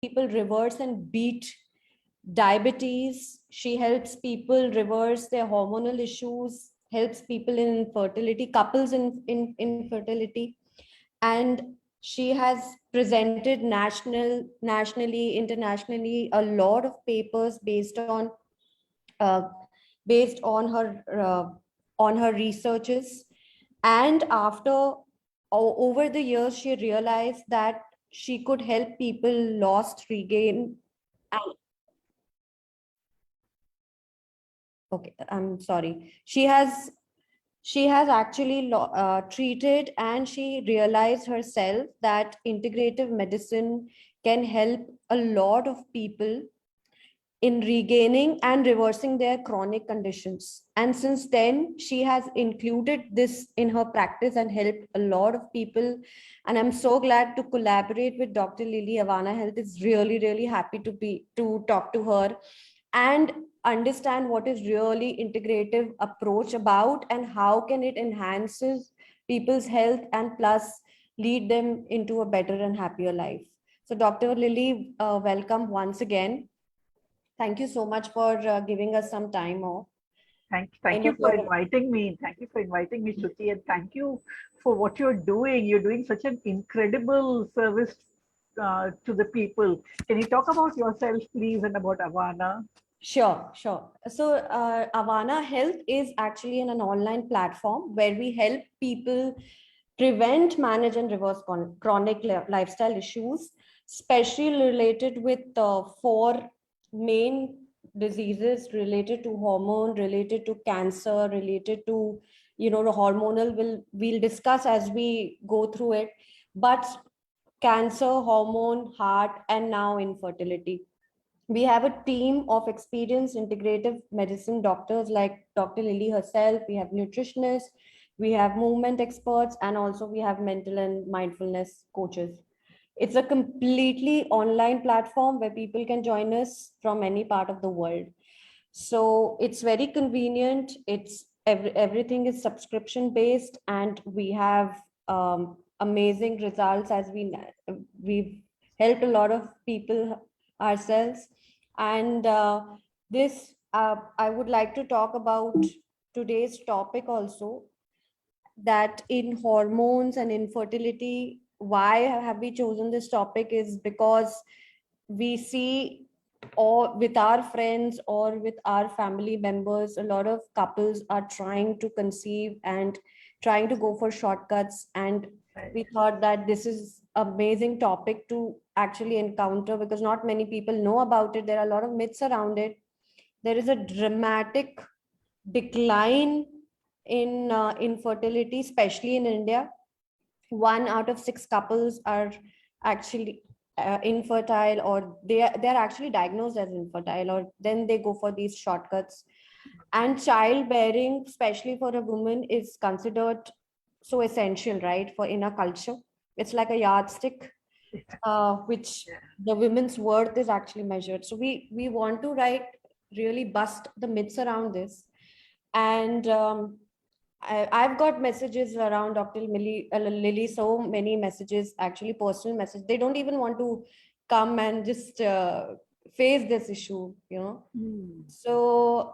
people reverse and beat diabetes. She helps people reverse their hormonal issues, helps people in infertility, couples in infertility. And she has presented nationally, internationally, a lot of papers uh, based on her researches. And over the years, she realized that she could help people lost regain. Okay, I'm sorry. She has actually treated, and she realized herself that integrative medicine can help a lot of people in regaining and reversing their chronic conditions. And since then, she has included this in her practice and helped a lot of people. And I'm so glad to collaborate with Dr. Lily. Avana Health is really, really happy to talk to her and understand what is really integrative approach about, and how can it enhances people's health and plus lead them into a better and happier life. So Dr. Lily, welcome once again. Thank you so much for giving us some time off. I Thank know you for you're. inviting me. Thank you for inviting me, Shruti, and thank you for what you're doing. You're doing such an incredible service to the people. Can you talk about yourself, please, and about Avana? Sure, sure. So, Avana Health is actually an online platform where we help people prevent, manage, and reverse chronic lifestyle issues, especially related with four main diseases related to hormone, related to cancer, related to the hormonal. We'll discuss as we go through it, but cancer, hormone, heart, and now infertility. We have a team of experienced integrative medicine doctors like Dr. Lily herself. We have nutritionists, we have movement experts, and also we have mental and mindfulness coaches. It's a completely online platform where people can join us from any part of the world. So it's very convenient. Everything is subscription based, and we have amazing results as we've helped a lot of people ourselves. And this I would like to talk about today's topic also, that in hormones and infertility, why have we chosen this topic is because we see, or with our friends or with our family members, a lot of couples are trying to conceive and trying to go for shortcuts. And we thought that this is amazing topic to actually encounter, because not many people know about it. There are a lot of myths around it. There is a dramatic decline in infertility, especially in India. 1 out of 6 couples are actually infertile, or they're actually diagnosed as infertile, or then they go for these shortcuts. And childbearing, especially for a woman, is considered so essential, right? For in a culture, it's like a yardstick, which the women's worth is actually measured. So we want to really bust the myths around this. And I've got messages around Dr. Lily, so many messages, actually personal messages. They don't even want to come and just face this issue. So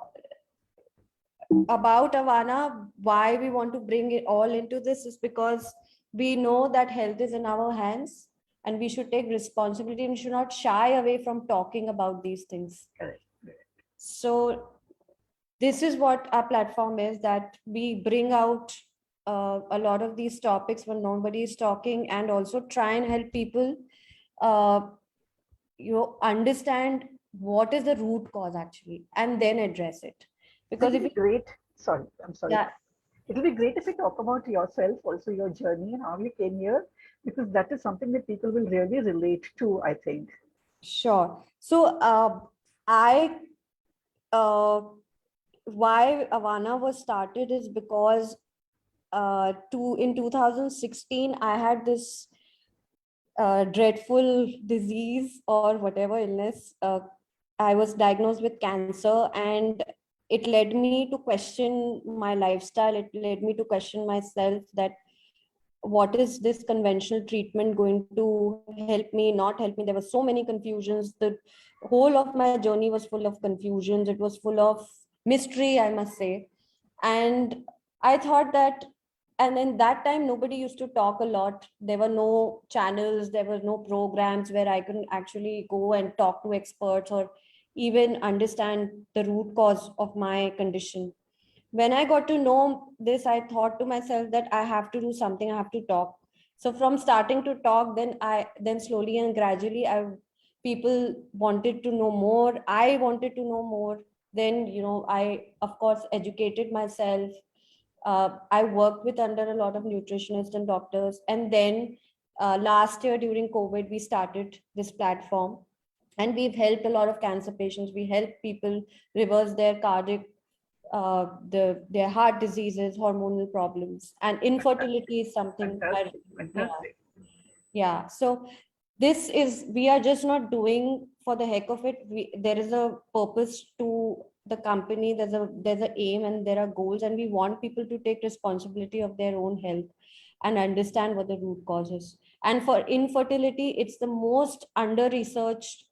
about Avana, why we want to bring it all into this is because we know that health is in our hands, and we should take responsibility and should not shy away from talking about these things. Correct. So this is what our platform is, that we bring out a lot of these topics when nobody is talking, and also try and help people uh, understand what is the root cause actually, and then address it. Because It'll if be we, great. Sorry, I'm sorry. yeah, It'll be great if you talk about yourself, also your journey and how you came here, because that is something that people will really relate to, I think. sure. So I why Avana was started is because in 2016 I had this dreadful disease or whatever illness. I was diagnosed with cancer, and it led me to question my lifestyle. It led me to question myself, that what is this conventional treatment going to help me, not help me? There were so many confusions. The whole of my journey was full of confusions. It was full of mystery, I must say. And I thought that, and in that time, nobody used to talk a lot. There were no channels, there were no programs where I could actually go and talk to experts or even understand the root cause of my condition. When I got to know this, I thought to myself that I have to do something, I have to talk. So from starting to talk, then slowly and gradually, people wanted to know more. I wanted to know more. Then, I of course educated myself. I worked with under a lot of nutritionists and doctors. And then last year during COVID, we started this platform, and we've helped a lot of cancer patients. We help people reverse their cardiac, their heart diseases, hormonal problems, and infertility is something. Fantastic, Yeah, fantastic. yeah. So we are just not doing for the heck of it. There is a purpose to the company. There's a aim and there are goals, and we want people to take responsibility of their own health and understand what the root cause is. And for infertility, it's the most under researched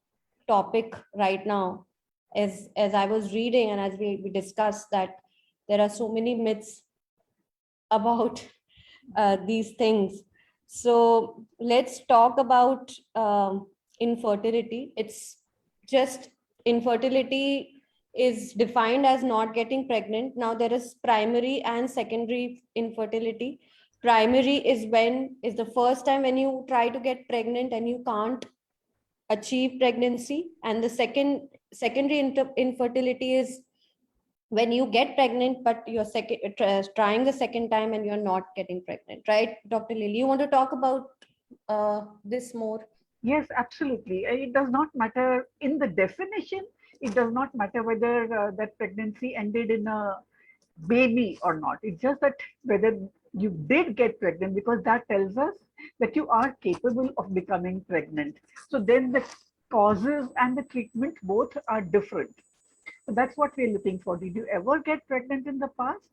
topic right now. As I was reading and as we discussed, that there are so many myths about these things. So let's talk about infertility. It's just, infertility is defined as not getting pregnant. Now there is primary and secondary infertility. Primary is the first time when you try to get pregnant and you can't achieve pregnancy, and the secondary infertility is when you get pregnant but you're trying the second time and you're not getting pregnant, right? Dr. Lily, you want to talk about this more? Yes, absolutely. It does not matter in the definition. It does not matter whether that pregnancy ended in a baby or not. It's just that whether you did get pregnant, because that tells us that you are capable of becoming pregnant. So then the causes and the treatment both are different. So that's what we're looking for. Did you ever get pregnant in the past?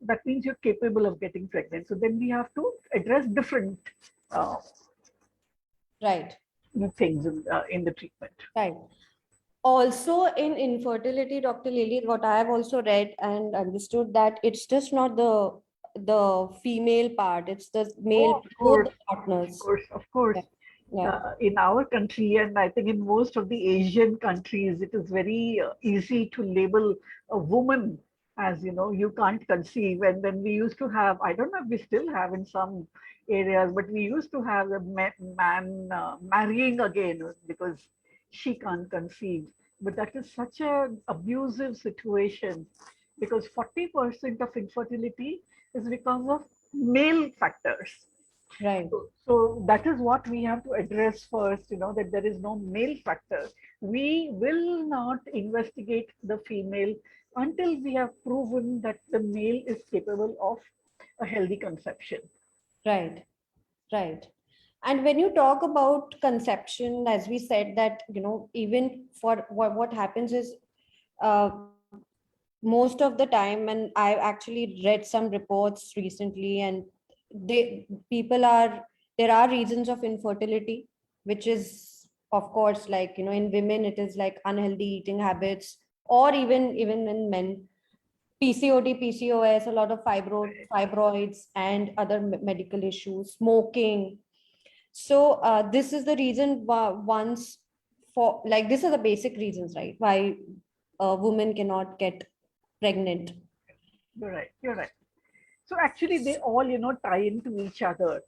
That means you're capable of getting pregnant. So then we have to address different uh, Right, things in the treatment. right. Also in infertility, Dr. Lily, what I have also read and understood, that it's just not the female part, it's the Oh, male, of both course, the partners. of course, of course. Yeah, yeah. In our country, and I think in most of the Asian countries, it is very easy to label a woman as, you can't conceive. And then we used to have, I don't know if we still have in some areas, but we used to have a man marrying again because she can't conceive. But that is such an abusive situation, because 40% of infertility is because of male factors. Right. So that is what we have to address first, that there is no male factor. We will not investigate the female until we have proven that the male is capable of a healthy conception. Right, right. And when you talk about conception, as we said, that, even for what happens is, uh, most of the time, and I actually read some reports recently, and people are, there are reasons of infertility, which is, of course, like, in women, it is like unhealthy eating habits, or even in men, PCOD, PCOS, a lot of fibroids and other medical issues, smoking. So this is the reason why once for like, these are the basic reasons, right? Why a woman cannot get pregnant. You're right. You're right. So actually, they all, tie into each other.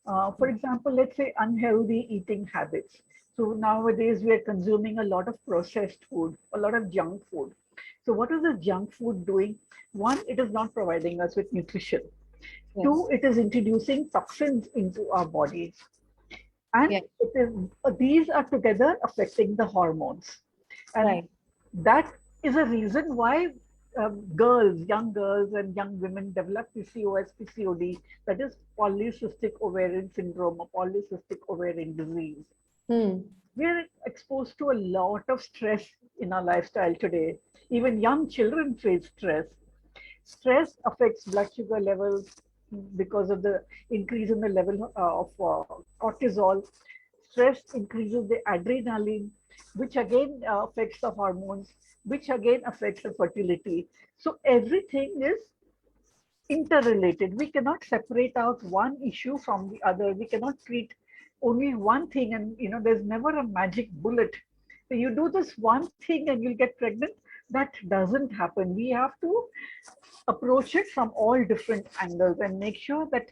For example, let's say unhealthy eating habits. So nowadays we are consuming a lot of processed food, a lot of junk food. So what is the junk food doing? One, it is not providing us with nutrition. Two, Yes. it is introducing toxins into our bodies. And Yes. it is, these are together affecting the hormones. And Right. that is a reason why young girls and young women develop PCOS, PCOD, that is polycystic ovarian syndrome or polycystic ovarian disease. Hmm. We're exposed to a lot of stress in our lifestyle today. Even young children face stress. Stress affects blood sugar levels, because of the increase in the level of cortisol. Stress increases the adrenaline, which again affects the hormones, which again affects the fertility. So everything is interrelated. We cannot separate out one issue from the other. We cannot treat only one thing, and there's never a magic bullet. So you do this one thing and you'll get pregnant. That doesn't happen. We have to approach it from all different angles and make sure that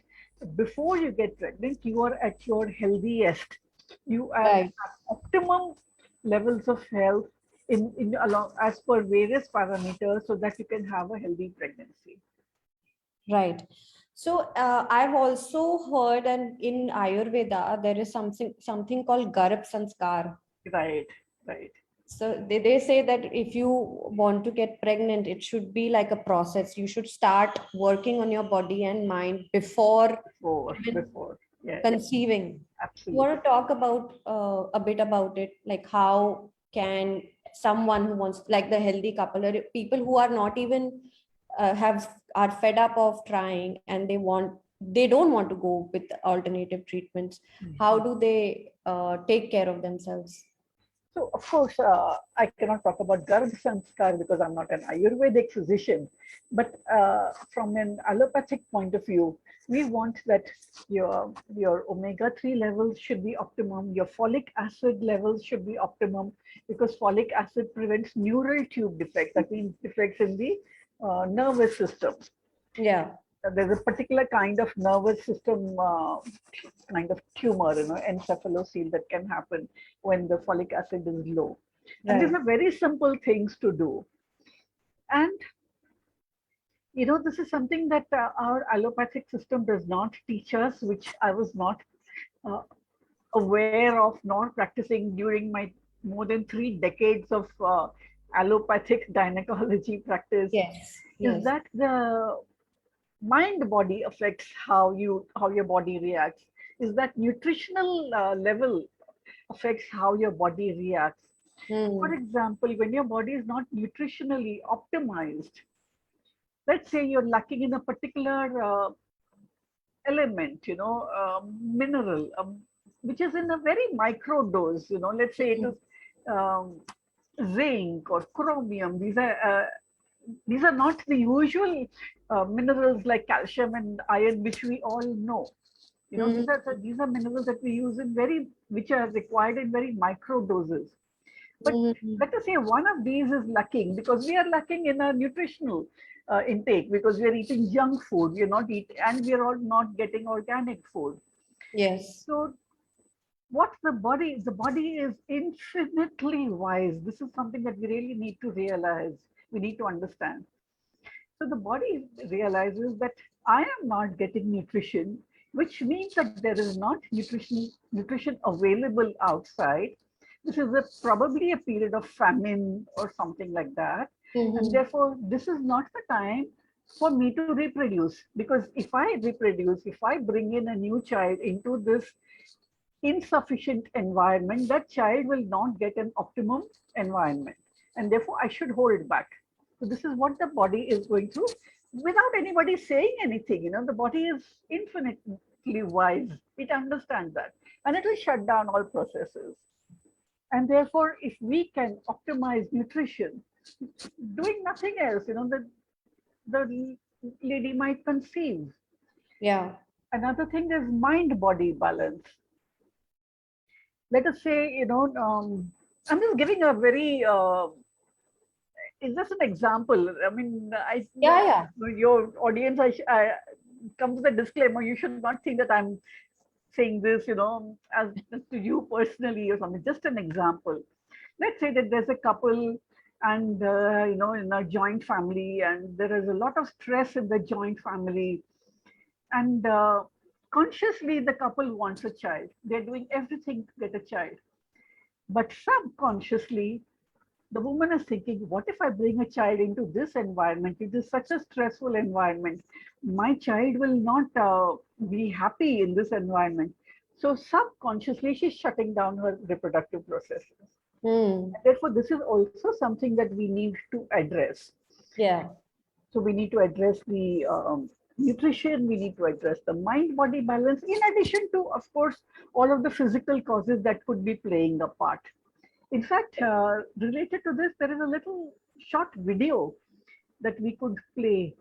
before you get pregnant, you are at your healthiest. You are at Right. optimum levels of health in along as per various parameters so that you can have a healthy pregnancy. Right. So I've also heard, and in Ayurveda, there is something called Garbh Sanskar. Right, right. So they say that if you want to get pregnant, it should be like a process. You should start working on your body and mind before even Before. Yeah, conceiving. You absolutely. want to talk about a bit about it, like how can someone who wants, like the healthy couple, or people who are not even are fed up of trying and they don't want to go with alternative treatments. How do they take care of themselves? So, of course, I cannot talk about Garbh Sanskar because I'm not an Ayurvedic physician. But from an allopathic point of view, we want that your omega-3 levels should be optimum, your folic acid levels should be optimum, because folic acid prevents neural tube defects, that means defects in the nervous system. Yeah. There's a particular kind of nervous system kind of tumor, encephalocele, that can happen when the folic acid is low. And these Right. are very simple things to do. And, this is something that our allopathic system does not teach us, which I was not uh, aware of nor practicing during my more than 3 decades of allopathic gynecology practice, Yes. is Yes. that the mind body affects how your body reacts, is that nutritional level affects how your body reacts. For Hmm. example, when your body is not nutritionally optimized, let's say you're lacking in a particular element, mineral, which is in a very micro dose, let's say it is um, zinc or chromium. These are not the usual minerals like calcium and iron, which we all know. Hmm. These are minerals that we use which are required in very micro doses. But Hmm. let us say one of these is lacking because we are lacking in our nutritional intake, because we are eating junk food, we are not eating, and we are all not getting organic food. Yes. So what the body is infinitely wise. This is something that we really need to realize. We need to understand. So the body realizes that I am not getting nutrition, which means that there is not nutrition available outside. This is probably a period of famine or something like that. And Hmm. therefore, this is not the time for me to reproduce. Because if I reproduce, if I bring in a new child into this insufficient environment, that child will not get an optimum environment. And therefore, I should hold back. So, this is what the body is going through without anybody saying anything. The body is infinitely wise. It understands that. And it will shut down all processes. And therefore, if we can optimize nutrition, doing nothing else, the lady might conceive. Yeah. Another thing is mind body balance. Let us say, I'm just giving a very, it's just an example. I mean, Yeah. Yeah. your audience, I comes with a disclaimer. You should not think that I'm saying this, as just to you personally or something. Just an example. Let's say that there's a couple and, in a joint family, and there is a lot of stress in the joint family. And consciously, the couple wants a child. They're doing everything to get a child. But subconsciously, the woman is thinking, what if I bring a child into this environment? It is such a stressful environment. My child will not be happy in this environment. So subconsciously, she's shutting down her reproductive processes. Hmm. Therefore, this is also something that we need to address. Yeah. So we need to address nutrition we need to address, the mind-body balance, in addition to, of course, all of the physical causes that could be playing a part. In fact, related to this, there is a little short video that we could play,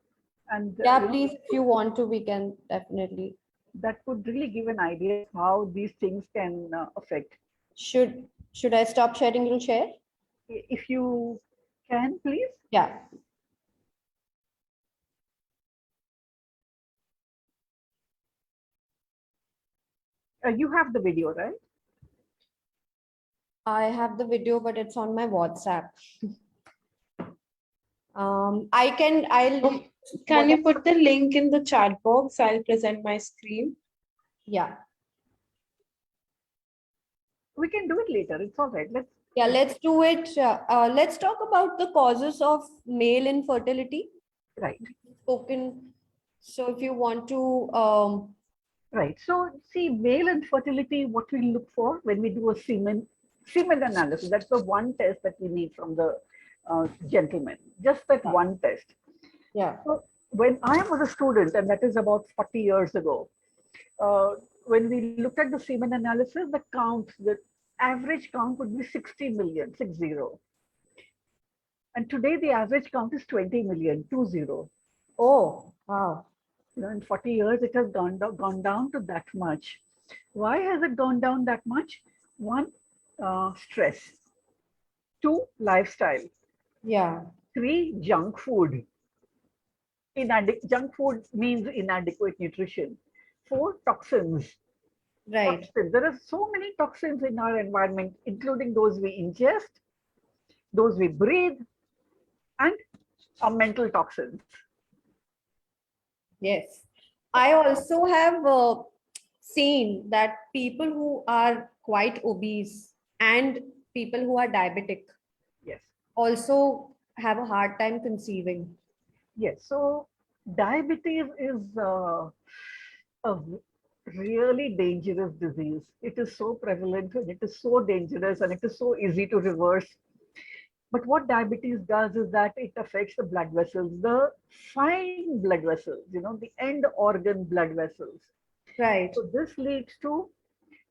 and Yeah, please, if you want to, we can definitely. that could really give an idea of how these things can affect. Should I stop sharing? You'll share? If you can, please. Yeah. You have the video, right? I have the video, but it's on my WhatsApp. I'll. Can you put the link in the chat box? I'll present my screen. Yeah. We can do it later. It's all right. Let's do it. Let's talk about the causes of male infertility. Right. Spoken. So if you want to. Right. So see, male infertility, what we look for when we do a semen analysis, that's the one test that we need from the gentleman. Just that one test. Yeah. So when I was a student, and that is about 40 years ago, when we looked at the semen analysis, the average count would be 60 million, 60. And today the average count is 20 million, 20. Oh, wow. In 40 years, it has gone down to that much. Why has it gone down that much? One, stress. Two, lifestyle. Yeah. Three, junk food. Junk food means inadequate nutrition. Four, toxins. Right. Toxins. There are so many toxins in our environment, including those we ingest, those we breathe, and our mental toxins. Yes. I also have seen that people who are quite obese and people who are diabetic Yes. also have a hard time conceiving. Yes. So diabetes is a really dangerous disease. It is so prevalent and it is so dangerous and it is so easy to reverse. But what diabetes does is that it affects the blood vessels, the fine blood vessels, the end organ blood vessels. Right. So this leads to,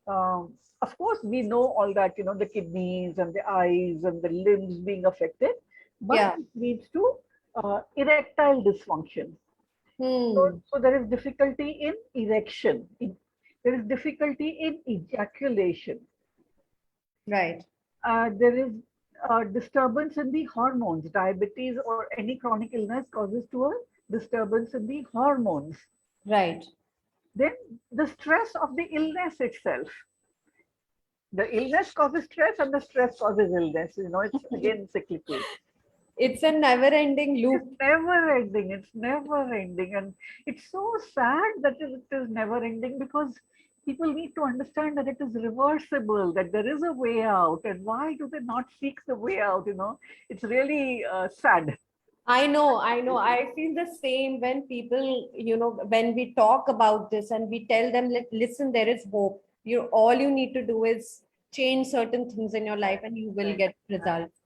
of course, we know all that, the kidneys and the eyes and the limbs being affected, but Yeah. it leads to erectile dysfunction. So there is difficulty in erection. There is difficulty in ejaculation. Right. There is disturbance in the hormones. Diabetes or any chronic illness causes to a disturbance in the hormones. Right. Then the stress of the illness itself. The illness causes stress and the stress causes illness. It's again cyclical. It's a never-ending loop. It's never ending. It's never ending. And it's so sad that it is never ending because people need to understand that it is reversible, that there is a way out. And why do they not seek the way out? It's really sad. I know. I feel the same when people, when we talk about this and we tell them, listen, there is hope. All you need to do is change certain things in your life and you will get results.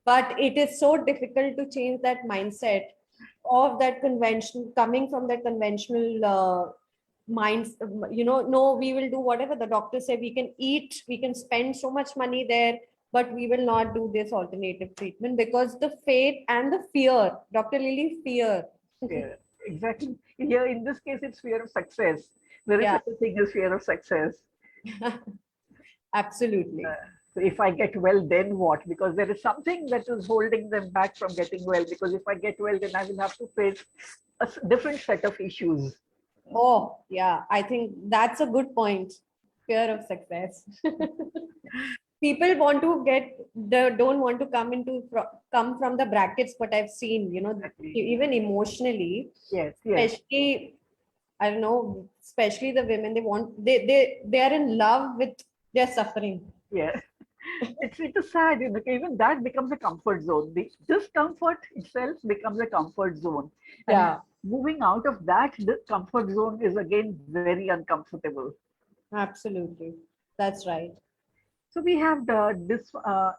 But it is so difficult to change that mindset of that convention, coming from that conventional minds. No, we will do whatever the doctor said. We can eat, we can spend so much money there, but we will not do this alternative treatment because the faith and the fear, Dr. Lily, fear. Yeah, exactly. Here, in this case, it's fear of success. There is such a thing as fear of success. Absolutely. So if I get well, then what? Because there is something that is holding them back from getting well. Because if I get well, then I will have to face a different set of issues. Oh, yeah. I think that's a good point. Fear of success. People want to don't want to come from the brackets, but I've seen, even emotionally. Yes. Especially, I don't know, especially the women, they are in love with their suffering. Yeah. It is sad, even that becomes a comfort zone. The discomfort itself becomes a comfort zone. And moving out of that comfort zone is again very uncomfortable. Absolutely. That's right. So we have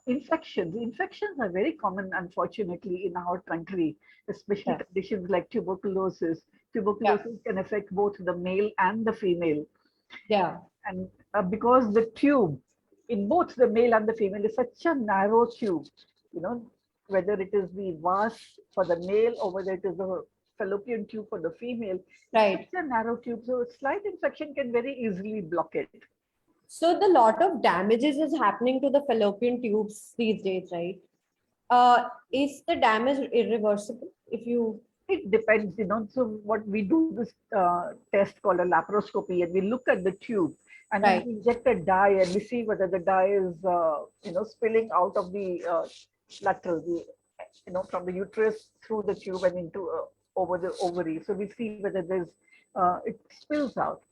infections. Infections are very common, unfortunately, in our country, especially conditions like tuberculosis. Tuberculosis can affect both the male and the female. Yeah. And because the tube in both the male and the female is such a narrow tube, you know, whether it is the vas for the male or whether it is the fallopian tube for the female, Right. such a narrow tube. So a slight infection can very easily block it. So the lot of damages is happening to the fallopian tubes these days, right? Is the damage irreversible if you? It depends, you know. So what we do this test called a laparoscopy, and we look at the tube, and then Right. we inject a dye, and we see whether the dye is, you know, spilling out of the lateral, the, you know, from the uterus through the tube and into over the ovary. So we see whether there's it spills out.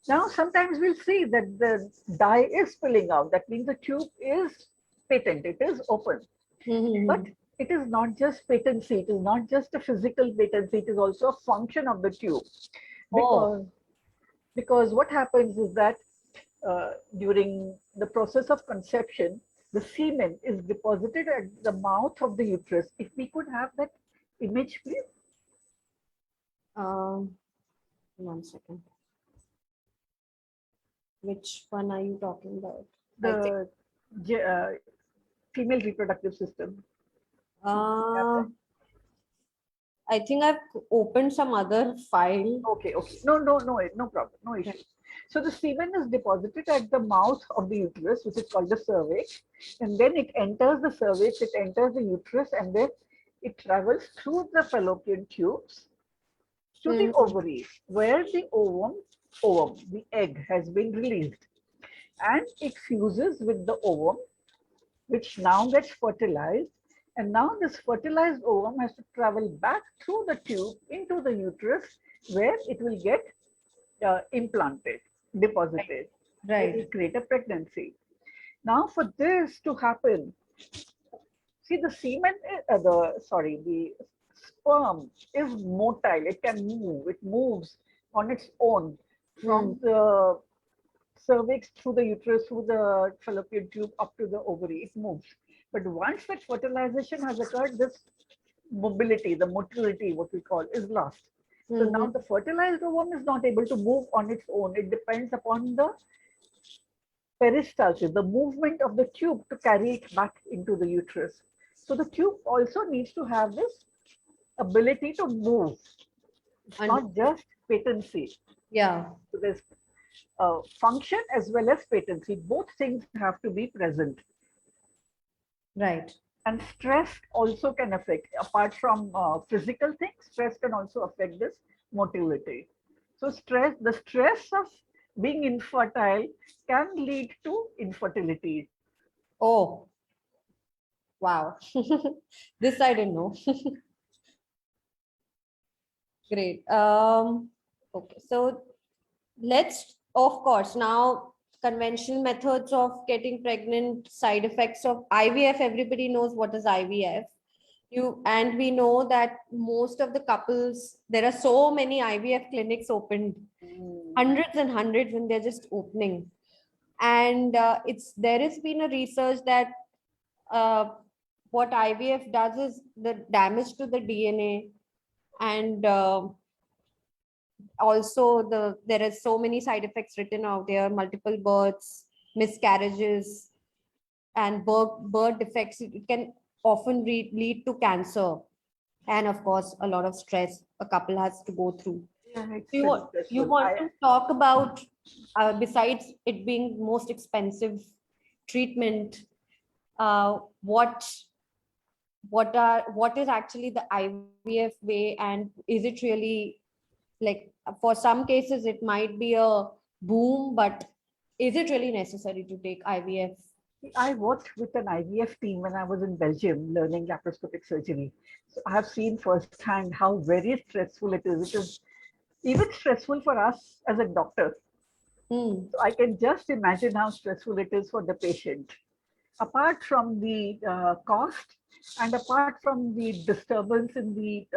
Now sometimes we'll see that the dye is spilling out. That means the tube is patent, it is open. But it is not just patency, it is not just a physical patency, it is also a function of the tube. Because what happens is that during the process of conception, the semen is deposited at the mouth of the uterus. If we could have that image, please. 1 second. Which one are you talking about? The female reproductive system. I think I've opened some other file. Okay. No problem. No issue. So the semen is deposited at the mouth of the uterus, which is called the cervix, and then it enters the cervix, it enters the uterus, and then it travels through the fallopian tubes to the ovaries, where the ovum, the egg, has been released, and it fuses with the ovum, which now gets fertilized. And now this fertilized ovum has to travel back through the tube into the uterus, where it will get implanted, deposited. Right. It will create a pregnancy. Now for this to happen, see the semen, the sperm is motile. It can move. It moves on its own from the cervix through the uterus, through the fallopian tube up to the ovary. It moves. But once that fertilization has occurred, this mobility, the motility, what we call, is lost. So now the fertilized ovum is not able to move on its own. It depends upon the peristalsis, the movement of the tube to carry it back into the uterus. So the tube also needs to have this ability to move. It's not just patency. Yeah. So there's function as well as patency. Both things have to be present. Right. And stress also can affect, apart from physical things, stress can also affect this motility. So the stress of being infertile can lead to infertility. Oh, wow. This I didn't know. Great. Okay, so let's, of course, now conventional methods of getting pregnant, side effects of IVF. Everybody knows what is IVF. And we know that most of the couples, there are so many IVF clinics opened, hundreds and hundreds, and they're just opening. And there has been a research that what IVF does is the damage to the DNA, and also there are so many side effects written out there: multiple births, miscarriages, and birth defects. It can often lead to cancer, and of course a lot of stress a couple has to go through. Yeah, You want to talk about, besides it being most expensive treatment, what is actually the IVF way, and is it really, like, for some cases it might be a boom, but is it really necessary to take IVF? I worked with an IVF team when I was in Belgium learning laparoscopic surgery. So I have seen firsthand how very stressful it is. It is even stressful for us as a doctor. So I can just imagine how stressful it is for the patient. Apart from the cost and apart from the disturbance in the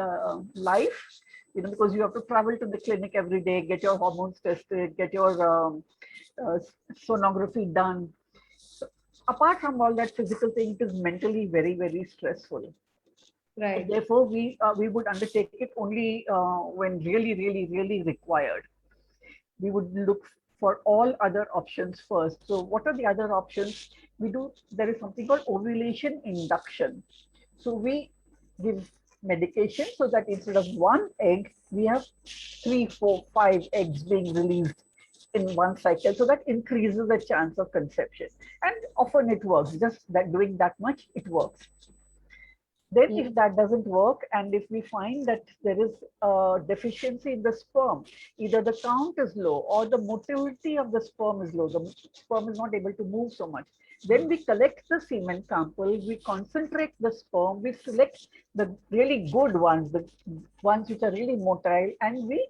life, because you have to travel to the clinic every day, get your hormones tested, get your sonography done. So apart from all that physical thing, it is mentally very, very stressful. Right. Therefore, we would undertake it only when really required. We would look for all other options first. So what are the other options? There is something called ovulation induction. So we give medication so that instead of one egg, we have 3, 4, 5 eggs being released in one cycle. So that increases the chance of conception. And often it works, just that doing that much, it works. Then if that doesn't work, and if we find that there is a deficiency in the sperm, either the count is low or the motility of the sperm is low, the sperm is not able to move so much, then we collect the semen sample, we concentrate the sperm, we select the really good ones, the ones which are really motile, and we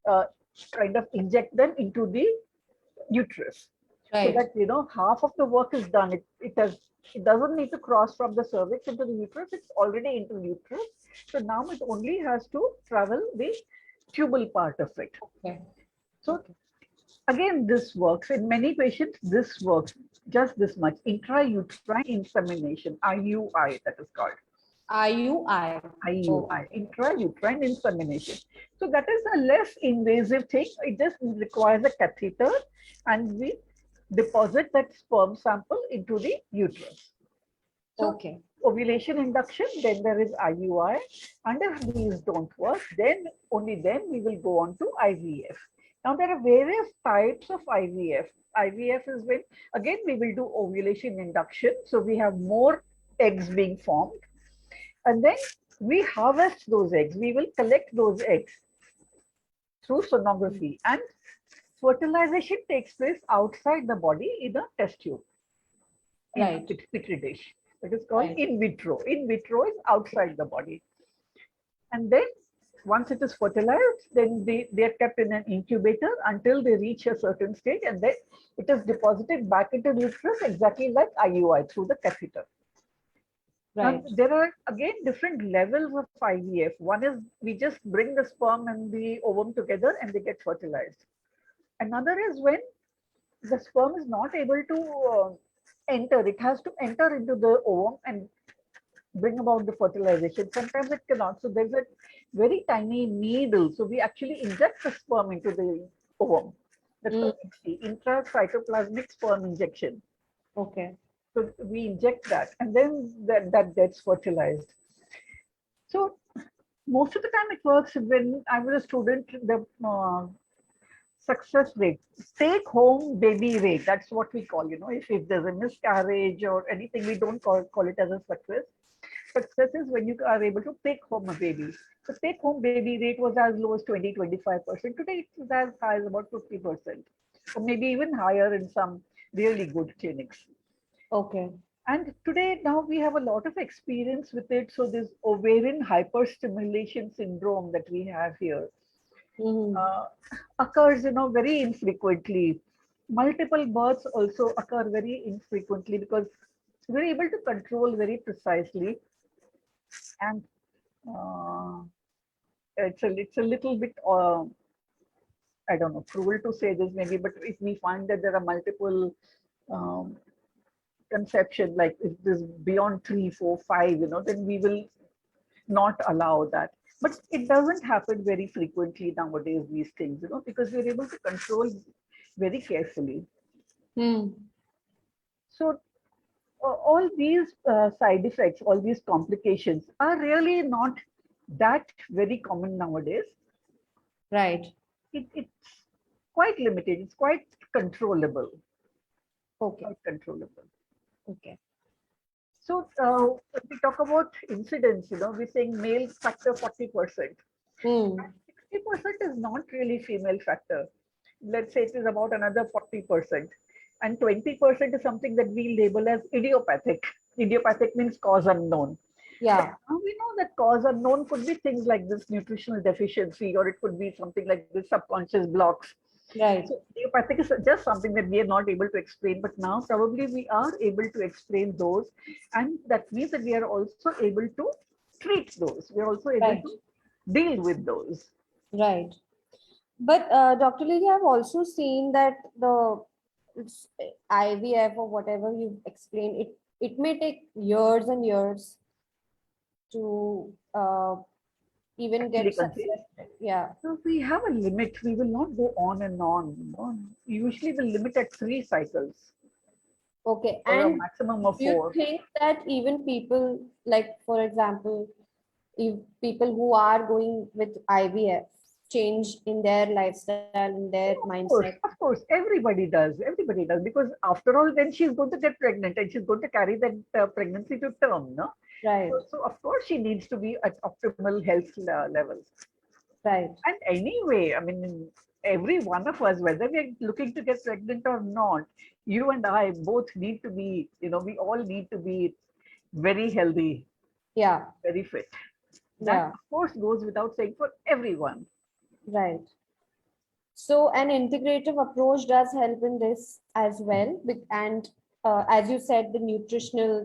uh, kind of inject them into the uterus. So Right. that half of the work is done. It doesn't need to cross from the cervix into the uterus. It's already into the uterus. So now it only has to travel the tubal part of it. Okay. So again, this works in many patients. This works just this much. Intrauterine insemination, IUI, that is called. IUI. IUI, intrauterine insemination. So that is a less invasive thing. It just requires a catheter, and we deposit that sperm sample into the uterus. So Okay. ovulation induction, then there is IUI. And if these don't work, then only then we will go on to IVF. Now there are various types of IVF. IVF is when, again, we will do ovulation induction. So we have more eggs being formed. And then we harvest those eggs. We will collect those eggs through sonography. And fertilization takes place outside the body in a test tube, in a Right. petri dish. It is called Right. in vitro. In vitro is outside the body. And then once it is fertilized, then they are kept in an incubator until they reach a certain stage, and then it is deposited back into the uterus exactly like IUI through the catheter. Right. Now, there are again different levels of IVF. One is we just bring the sperm and the ovum together and they get fertilized. Another is when the sperm is not able to enter. It has to enter into the ovum and bring about the fertilization. Sometimes it cannot. So there's a very tiny needle. So we actually inject the sperm into the ovum. That's called intracytoplasmic sperm injection. Okay. So we inject that, and then that gets fertilized. So most of the time it works. When I was a student, the success rate, take home baby rate, that's what we call, if there's a miscarriage or anything, we don't call it as a success. Success is when you are able to take home a baby. The take home baby rate was as low as 20-25%. Today it's as high as about 50%, or maybe even higher in some really good clinics. Okay. And today, now we have a lot of experience with it. So this ovarian hyperstimulation syndrome that we have here occurs, very infrequently. Multiple births also occur very infrequently because we're able to control very precisely. And it's a little bit, I don't know, cruel to say this maybe, but if we find that there are multiple um, conception, like if this beyond 3, 4, 5, then we will not allow that. But it doesn't happen very frequently nowadays, these things, because we're able to control very carefully. So all these side effects, all these complications are really not that very common nowadays. Right. It's quite limited. It's quite controllable. Okay. Quite controllable. Okay. So when we talk about incidence, we're saying male factor 40%. 60% is not really female factor. Let's say it is about another 40%. And 20% is something that we label as idiopathic. Idiopathic means cause unknown. Yeah. Now we know that cause unknown could be things like this nutritional deficiency, or it could be something like this subconscious blocks. Right. So idiopathic is just something that we are not able to explain, but now probably we are able to explain those. And that means that we are also able to treat those. We are also able to deal with those. Right. But Dr. Lily, I've also seen that the IVF or whatever you explained, it may take years and years to even Actually get conceive. success. Yeah. So we have a limit. We will not go on and on. You know? Usually we'll limit at 3 cycles Okay. or a And maximum of do you 4. think that even people, like, for example, if people who are going with IVF change in their lifestyle, in their mindset? Of course, everybody does. Everybody does because after all, then she's going to get pregnant and she's going to carry that pregnancy to term, no? Right, So of course she needs to be at optimal health levels. right. And anyway, I mean, every one of us, whether we're looking to get pregnant or not, you and I both need to be, we all need to be very healthy, Yeah, very fit. That, yeah, of course, goes without saying for everyone. right. So an integrative approach does help in this as well. And as you said, the nutritional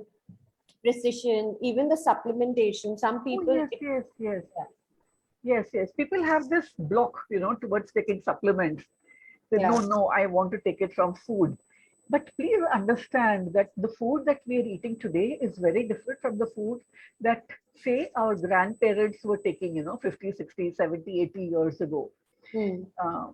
precision, even the supplementation, some Oh, people, yes, yes, yes. Yes, yes. People have this block, towards taking supplements. Say, yeah, no, I want to take it from food. But please understand that the food that we are eating today is very different from the food that, say, our grandparents were taking, 50, 60, 70, 80 years ago. hmm, Um,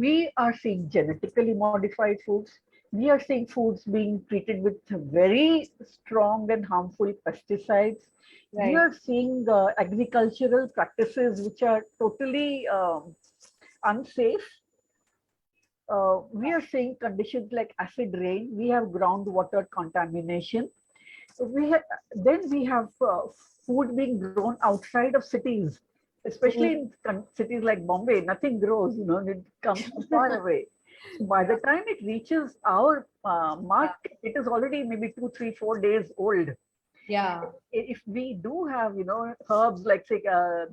we are seeing genetically modified foods. We are seeing foods being treated with very strong and harmful pesticides. We right, are seeing agricultural practices which are totally unsafe. We are seeing conditions like acid rain. We have groundwater contamination. We have, then we have food being grown outside of cities, especially hmm, in cities like Bombay. Nothing grows, it comes from far away. So by the time it reaches our market, it is already maybe 2, 3, 4 days old. yeah, If we do have, herbs like say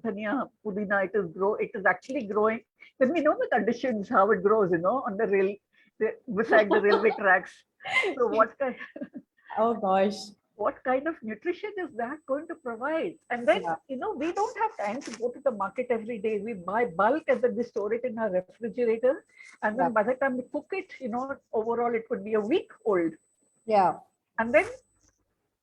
dhania, pudina, it is actually growing. Then we know the conditions how it grows, on the beside the railway tracks. So oh gosh, what kind of nutrition is that going to provide? And then, yeah, we don't have time to go to the market every day. We buy bulk and then we store it in our refrigerator. And yeah, then by the time we cook it, overall it could be a week old. yeah, And then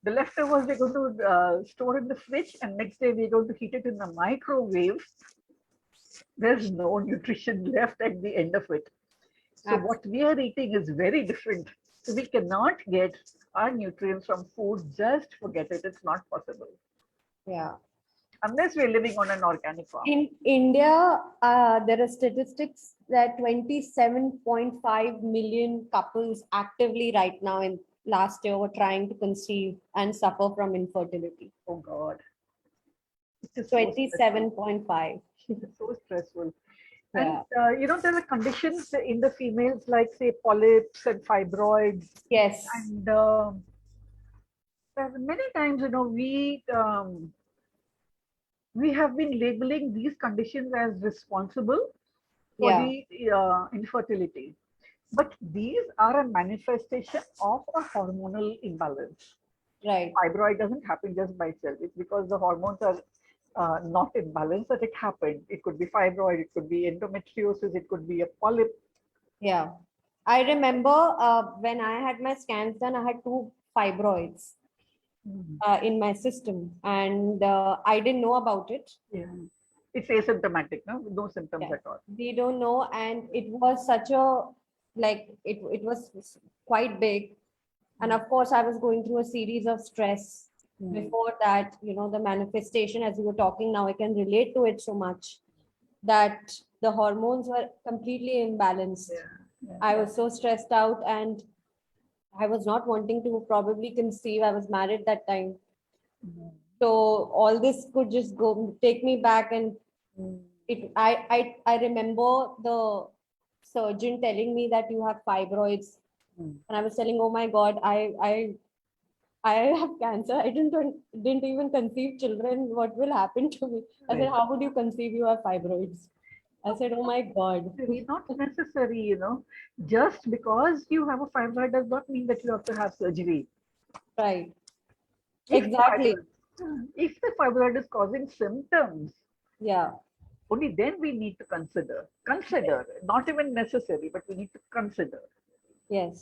the leftovers we're going to store in the fridge, and next day we're going to heat it in the microwave. There's no nutrition left at the end of it. So what we are eating is very different. So we cannot get our nutrients from food. Just forget it. It's not possible yeah. unless we're living on an organic farm. In India, there are statistics that 27.5 million couples actively right now in last year were trying to conceive and suffer from infertility. Oh God, it is so stressful. 27.5. It's so stressful. And Yeah. there are conditions in the females like say polyps and fibroids, Yes. and many times we have been labeling these conditions as responsible for Yeah. the infertility. But these are a manifestation of a hormonal imbalance. Right. Fibroid doesn't happen just by itself. It's because the hormones are not in balance that it happened. It could be fibroid, it could be endometriosis, it could be a polyp. Yeah. I remember when I had my scans done, I had two fibroids Mhm. in my system, and I didn't know about it. Yeah. It's asymptomatic, no? No symptoms Yeah. at all. We don't know, and it was such a it was quite big. And of course, I was going through a series of stress Mm. before that, the manifestation, as you were talking now, I can relate to it so much that the hormones were completely imbalanced. Yeah. Yeah. I was so stressed out and I was not wanting to probably conceive. I was married that time. Mhm. So all this could just go take me back, and Mm. I remember the surgeon telling me that you have fibroids. Mm. And I was telling, oh my God, I have cancer. I didn't even conceive children. What will happen to me? I said, Right. how would you conceive? You have fibroids. I said, oh my God. Not necessary, just because you have a fibroid does not mean that you have to have surgery. Right. If the Exactly. fibroid, if the fibroid is causing symptoms, Yeah. only then we need to consider, not even necessary, but we need to consider. Yes.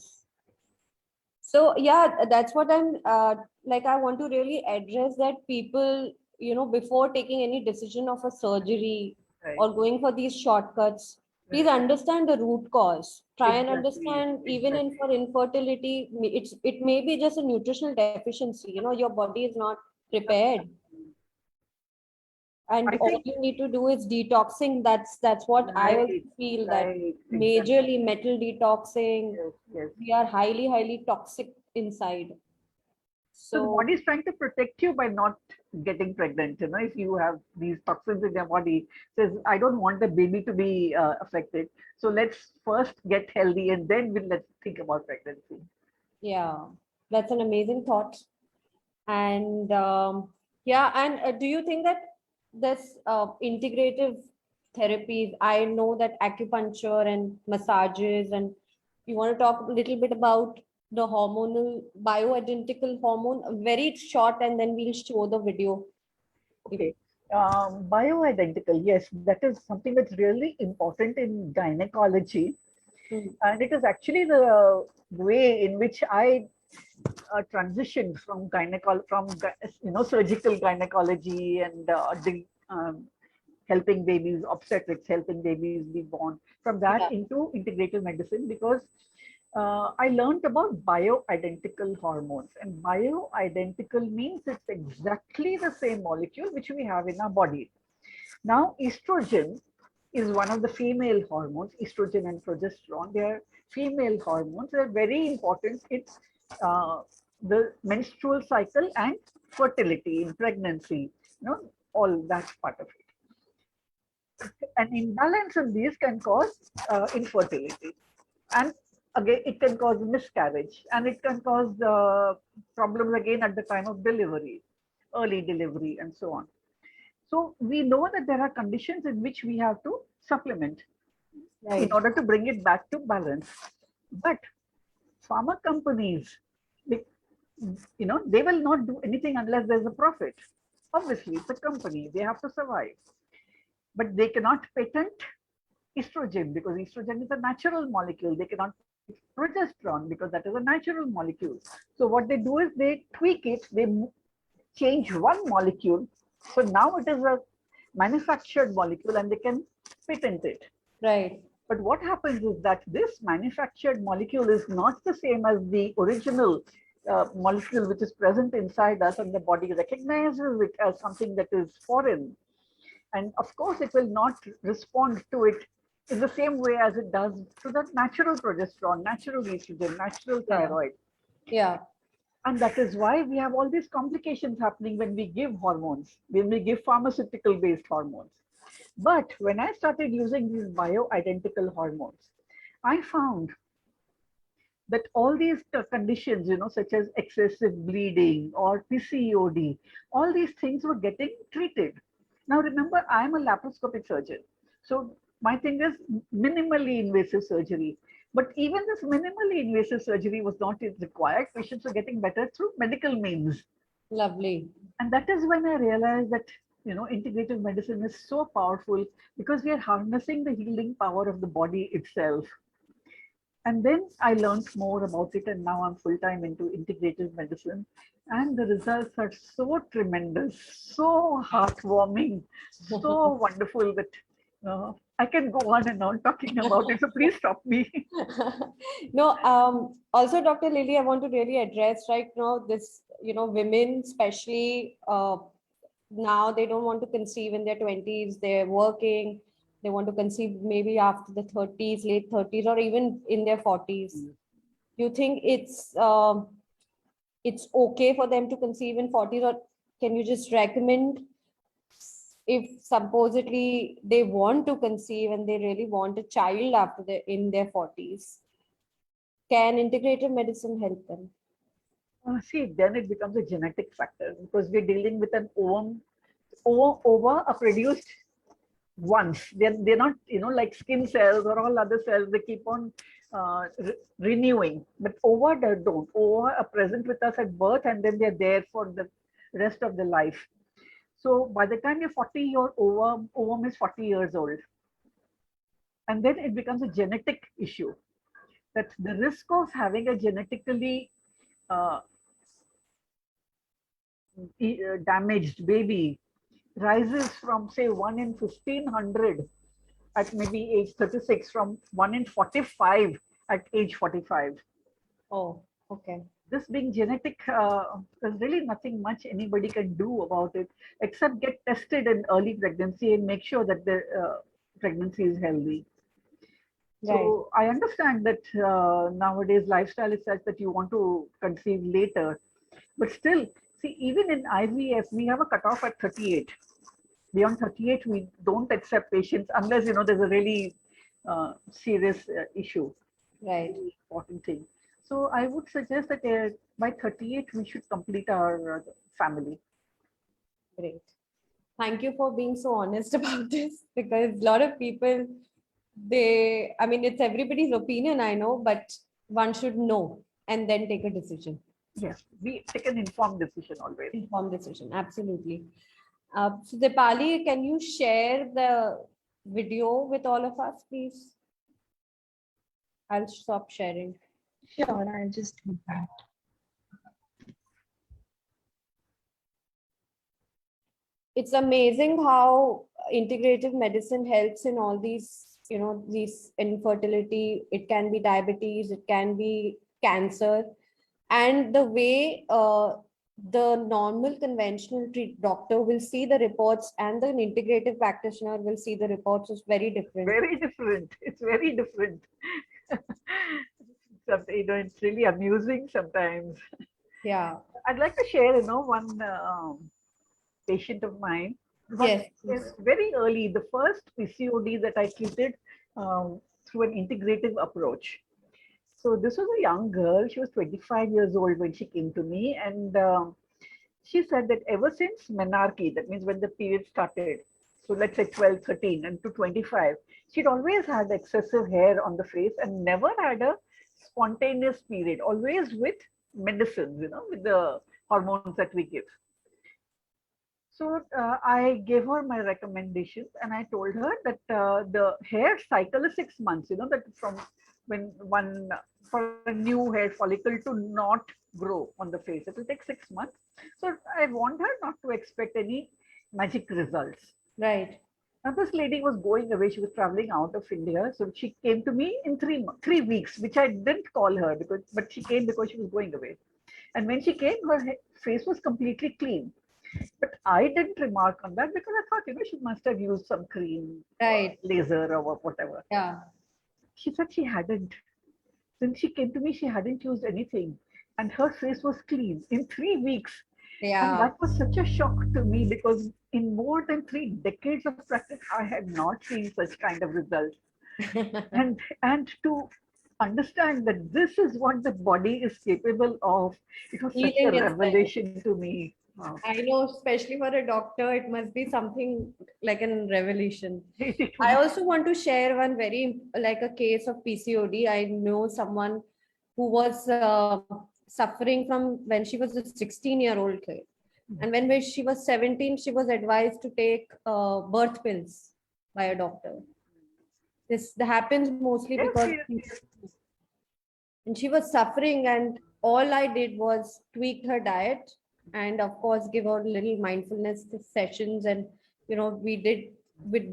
So yeah, that's what I'm like. I want to really address that people, before taking any decision of a surgery Right. or going for these shortcuts, please Right. understand the root cause. Try and Exactly. understand, even in Exactly. for infertility, it may be just a nutritional deficiency. Your body is not prepared, and I all think, you need to do is detoxing. That's what I also right, feel, that right, exactly. majorly metal detoxing. Yes, yes. We are highly toxic inside. So the So body is trying to protect you by not getting pregnant. If you have these toxins in your body, says, I don't want the baby to be affected. So let's first get healthy and then let's think about pregnancy. yeah, that's an amazing thought. And yeah, and do you think that this integrative therapies, I know that acupuncture and massages, and you want to talk a little bit about the hormonal bioidentical hormone, very short, and then we'll show the video. If, Okay. Bioidentical, yes, that is something that's really important in gynecology. Hmm. And it is actually the way in which I transitioned from surgical gynecology and helping babies, obstetrics, helping babies be born, from that Yeah, into integrative medicine, because I learned about bioidentical hormones. And bioidentical means it's exactly the same molecule which we have in our body. Now, estrogen is one of the female hormones, estrogen and progesterone. They are female hormones. They're very important. It's uh, the menstrual cycle and fertility in pregnancy, all that part of it. An imbalance in these can cause infertility. And again, it can cause miscarriage, and it can cause problems again at the time of delivery, early delivery, and so on. So we know that there are conditions in which we have to supplement in right, order to bring it back to balance. But pharma companies, they, they will not do anything unless there's a profit. Obviously, it's a company; they have to survive. But they cannot patent estrogen because estrogen is a natural molecule. They cannot patent progesterone because that is a natural molecule. So what they do is they tweak it. They change one molecule. So now it is a manufactured molecule and they can patent it. right. But what happens is that this manufactured molecule is not the same as the original molecule which is present inside us, and the body recognizes it as something that is foreign. And of course, it will not respond to it in the same way as it does to the natural progesterone, natural estrogen, natural Yeah, thyroid. yeah, And that is why we have all these complications happening when we give hormones, when we give pharmaceutical based hormones. But when I started using these bioidentical hormones, I found that all these conditions, such as excessive bleeding or PCOD, all these things were getting treated. Now, remember, I'm a laparoscopic surgeon. So my thing is minimally invasive surgery. But even this minimally invasive surgery was not required. Patients were getting better through medical means. lovely. And that is when I realized that, integrative medicine is so powerful because we are harnessing the healing power of the body itself. And then I learned more about it, and now I'm full time into integrative medicine. And the results are so tremendous, so heartwarming, so wonderful that I can go on and on talking about it. So please stop me. No, also, Dr. Lily, I want to really address right now this, women, especially now, they don't want to conceive in their 20s, they're working, they want to conceive maybe after the 30s, late 30s, or even in their 40s. You think it's okay for them to conceive in 40s, or can you just recommend, if supposedly they want to conceive and they really want a child after they in their 40s, can integrative medicine help them? See, then it becomes a genetic factor because we're dealing with an over a produced once. They're not, like skin cells or all other cells. They keep on renewing. But ova they don't. Ova are present with us at birth, and then they're there for the rest of their life. So by the time you're 40, your ovum is 40 years old. And then it becomes a genetic issue. That the risk of having a genetically uh, damaged baby rises from say 1 in 1500 at maybe age 36, from 1 in 45 at age 45. Oh, okay. This being genetic, there's really nothing much anybody can do about it except get tested in early pregnancy and make sure that the pregnancy is healthy. Right. So I understand that nowadays lifestyle is such that you want to conceive later, but still, see, even in IVF, we have a cutoff at 38. Beyond 38, we don't accept patients unless there's a really serious issue, Right. very important thing. So I would suggest that by 38, we should complete our family. Great. Thank you for being so honest about this, because a lot of people, I mean, it's everybody's opinion, I know, but one should know and then take a decision. Yes, we take an informed decision always. Informed decision, absolutely. So Dipali, can you share the video with all of us, please? I'll stop sharing. Sure, I'll just do that. It's amazing how integrative medicine helps in all these, these infertility. It can be diabetes, it can be cancer, and the way the normal conventional doctor will see the reports and the integrative practitioner will see the reports is very different. Very different. It's very different. It's really amusing sometimes. Yeah. I'd like to share, one patient of mine. Yes. Very early, the first PCOD that I treated through an integrative approach. So this was a young girl. She was 25 years old when she came to me, and she said that ever since menarche, that means when the period started, so let's say 12, 13, and to 25, she'd always had excessive hair on the face and never had a spontaneous period, always with medicines, with the hormones that we give. So I gave her my recommendations and I told her that the hair cycle is 6 months, that from when one, for a new hair follicle to not grow on the face, it will take 6 months. So I want her not to expect any magic results. Right. Now this lady was going away. She was traveling out of India. So she came to me in 3 weeks, which I didn't call her but she came because she was going away. And when she came, her face was completely clean. But I didn't remark on that because I thought, she must have used some cream, Right. laser or whatever. Yeah. She said she hadn't. Since she came to me, she hadn't used anything. And her face was clean in 3 weeks. And Yeah. that was such a shock to me because in more than 3 decades of practice, I had not seen such kind of results. And to understand that this is what the body is capable of, it was such a Healing itself. revelation to me. Wow. I know, especially for a doctor, it must be something like a revelation. It I was also want to share one very, like a case of PCOD. I know someone who was suffering from when she was a 16-year-old kid. And when she was 17, she was advised to take birth pills by a doctor. This happens mostly yes, because yes. and she was suffering, and all I did was tweak her diet and of course give her little mindfulness sessions, and we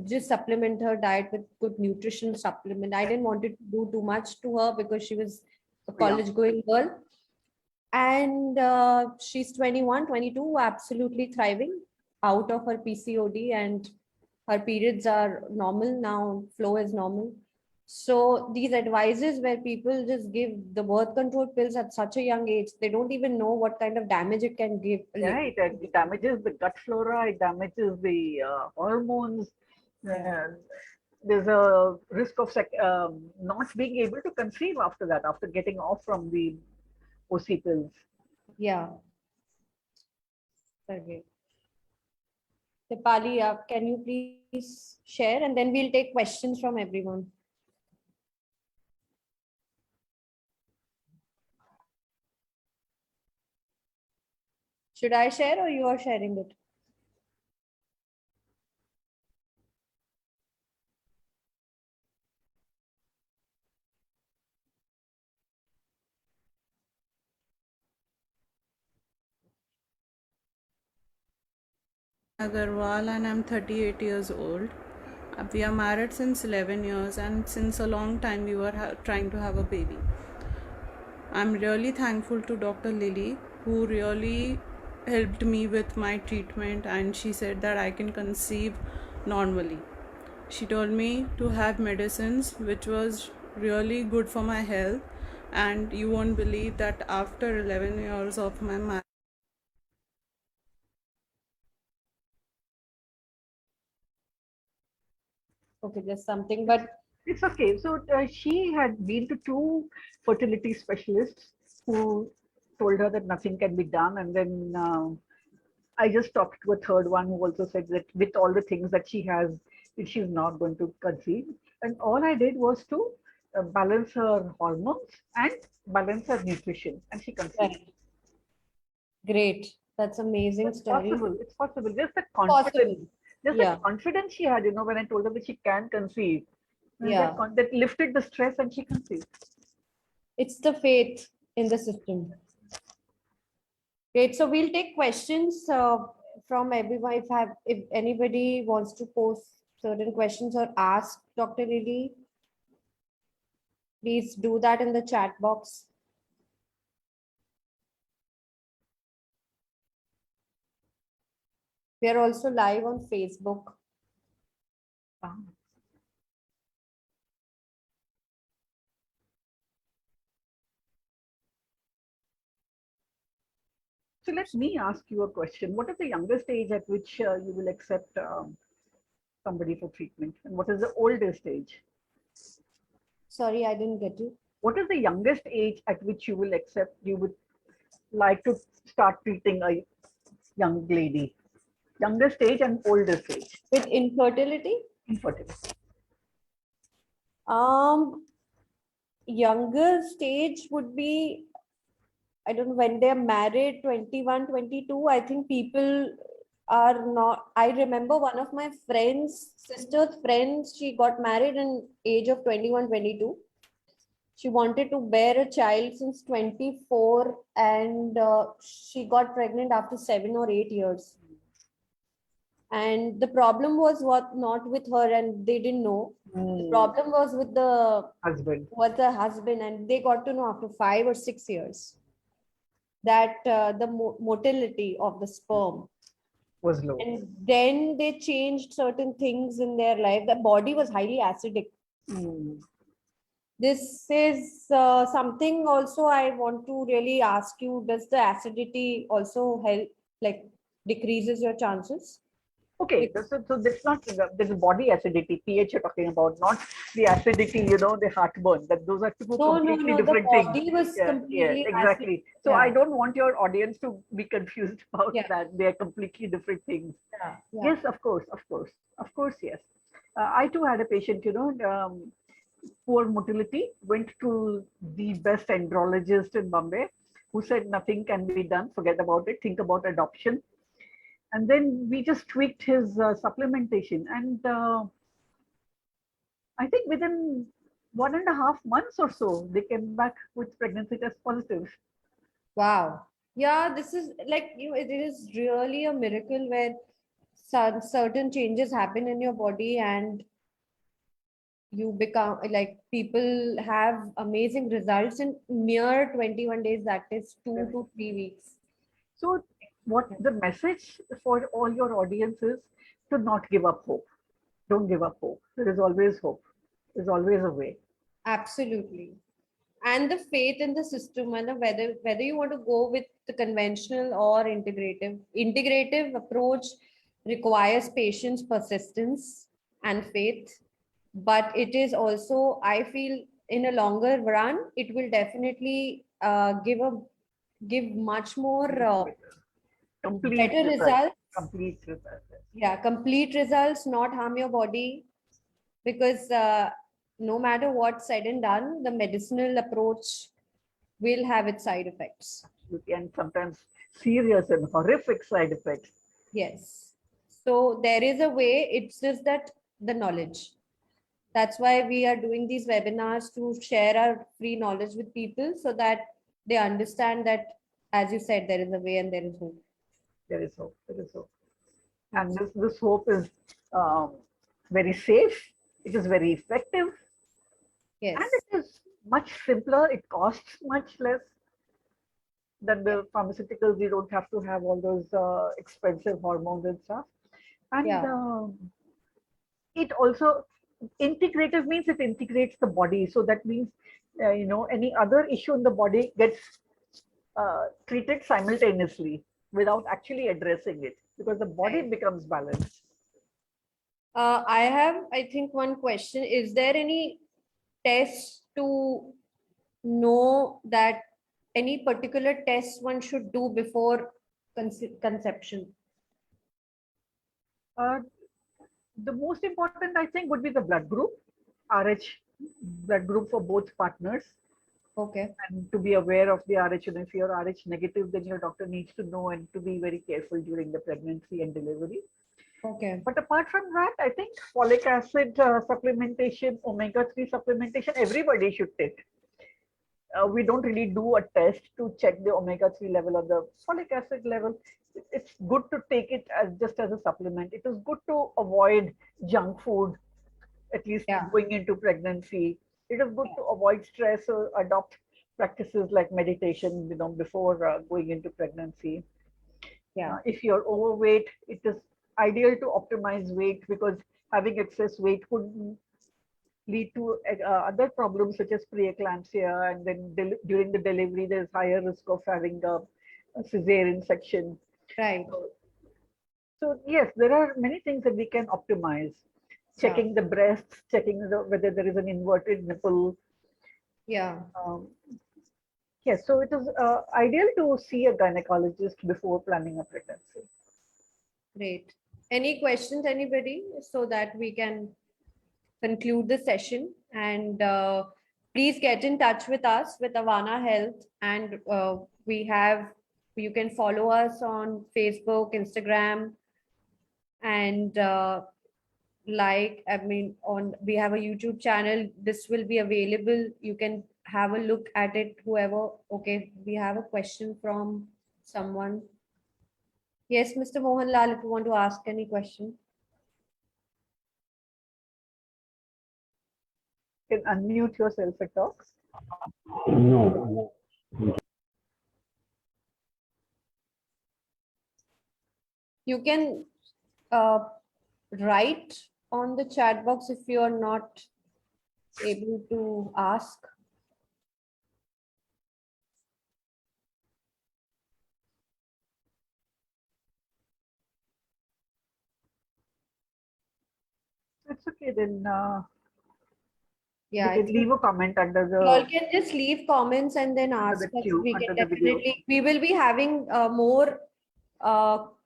just supplement her diet with good nutrition supplement. I didn't want to do too much to her because she was a Yeah. college going girl, and she's 21, 22, absolutely thriving out of her PCOD, and her periods are normal now, flow is normal. So these advices where people just give the birth control pills at such a young age, they don't even know what kind of damage it can give. Yeah, it damages the gut flora, it damages the hormones. There's a risk of not being able to conceive after that, after getting off from the OC pills. Yeah. Okay. Dipali, can you please share, and then we'll take questions from everyone. Should I share or you are sharing it? Agarwal and I'm 38 years old. We are married since 11 years and since a long time we were trying to have a baby. I'm really thankful to Dr. Lily who really helped me with my treatment, and she said that I can conceive normally. She told me to have medicines which was really good for my health, and you won't believe that after 11 years of my marriage. Okay, there's something, but It's okay. So she had been to two fertility specialists who told her that nothing can be done. And then I just talked to a third one who also said that with all the things that she has, that she's not going to conceive. And all I did was to balance her hormones and balance her nutrition, and she conceived. right. Great. That's amazing It's story. possible. It's possible. Just the Possible. confidence. Just Yeah. the confidence she had, when I told her that she can conceive, Yeah. that lifted the stress and she conceived. It's the faith in the system. Great. So we'll take questions from everyone. If anybody wants to post certain questions or ask Dr. Lily, please do that in the chat box. We are also live on Facebook. Ah. So let me ask you a question. What is the youngest age at which you will accept somebody for treatment? And what is the oldest age? Sorry, I didn't get you. What is the youngest age at which you will accept, you would like to start treating a young lady? Youngest age and oldest age. With infertility, Infertility. younger stage would be, I don't know, when they're married, 21, 22. I think people are not. I remember one of my friends, sister's friends, she got married in age of 21, 22. She wanted to bear a child since 24, and she got pregnant after 7 or 8 years. And the problem was what not with her, and they didn't know. The problem was with the Husband. and they got to know after 5 or 6 years that the motility of the sperm. Was low. And then they changed certain things in their life. The body was highly acidic. This is something also I want to really ask you. Does the acidity also help, like decreases your chances? Okay, so that's not this is body acidity, pH you're talking about, not the acidity, the heartburn. That those are two completely The different things. body was Yeah, completely exactly. acidic. So I don't want your audience to be confused about Yeah. that. They are completely different things. Yeah. Yes, of course, yes. I too had a patient, poor motility, went to the best andrologist in Bombay, who said nothing can be done, forget about it, think about adoption. And then we just tweaked his supplementation. And I think within 1.5 months or so, they came back with pregnancy test positive. Wow. Yeah, this is like, it is really a miracle where certain changes happen in your body and you become like, people have amazing results in mere 21 days, that is 2 to 3 weeks. So what the message for all your audience is to not give up hope. Don't give up hope. There is always hope. There's always a way. Absolutely. And the faith in the system, and whether you want to go with the conventional or integrative approach requires patience, persistence, and faith. But it is also, I feel, in a longer run, it will definitely give much more Complete better result. results. Complete result. Yeah, complete results, not harm your body, because no matter what's said and done, the medicinal approach will have its side effects. Absolutely. And sometimes serious and horrific side effects. Yes. So there is a way, it's just that the knowledge. That's why we are doing these webinars, to share our free knowledge with people so that they understand that, as you said, there is a way and there is hope. There is hope. There is hope. And this soap is very safe. It is very effective, Yes. and it is much simpler. It costs much less than the pharmaceuticals. You don't have to have all those expensive hormones and stuff. And Yeah. it also integrative means it integrates the body. So that means any other issue in the body gets treated simultaneously without actually addressing it, because the body Right. becomes balanced. I have, I think, one question. Is there any test to know that any particular test one should do before conception? Uh, the most important, I think, would be the blood group, RH blood group for both partners, Okay. and to be aware of the RH. And if you're RH negative, then your doctor needs to know and to be very careful during the pregnancy and delivery. Okay. But apart from that, I think folic acid supplementation, omega-3 supplementation, everybody should take. We don't really do a test to check the omega-3 level or the folic acid level. It's good to take it as just as a supplement. It is good to avoid junk food, at least Yeah. going into pregnancy. It is good to avoid stress or adopt practices like meditation, before going into pregnancy. Yeah. If you're overweight, it is ideal to optimize weight, because having excess weight could lead to other problems such as preeclampsia, and then during the delivery there's higher risk of having a cesarean section. Right. So yes, there are many things that we can optimize. Yeah. Checking the breasts, checking whether there is an inverted nipple. Yeah. Yes, so it is ideal to see a gynecologist before planning a pregnancy. Great. Any questions, anybody, so that we can conclude the session? And please get in touch with us with Avana Health, and you can follow us on Facebook, Instagram, and we have a YouTube channel. This will be available. You can have a look at it, whoever. Okay, we have a question from someone. Yes, Mr. Mohanlal, if you want to ask any question. You can unmute yourself and talk. No. You can write on the chat box if you are not able to ask. That's okay, then Yeah, you can leave a comment under you all the can just leave comments and then ask us. queue, We under can the video. definitely, we will be having more.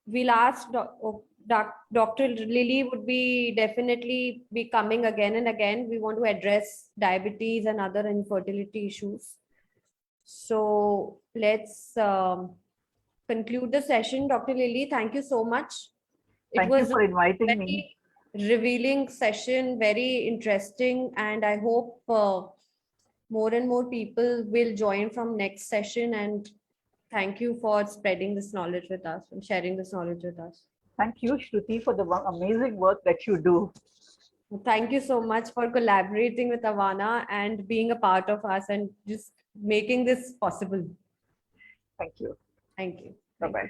We'll ask Dr. Lily would be definitely be coming again and again. We want to address diabetes and other infertility issues. So let's conclude the session. Dr. Lily, thank you so much. It Thank you was for a inviting me. very revealing session, very interesting, and I hope more and more people will join from next session. And thank you for spreading this knowledge with us and sharing this knowledge with us. Thank you, Shruti, for the amazing work that you do. Thank you so much for collaborating with Avana and being a part of us and just making this possible. Thank you. Thank you. Bye-bye.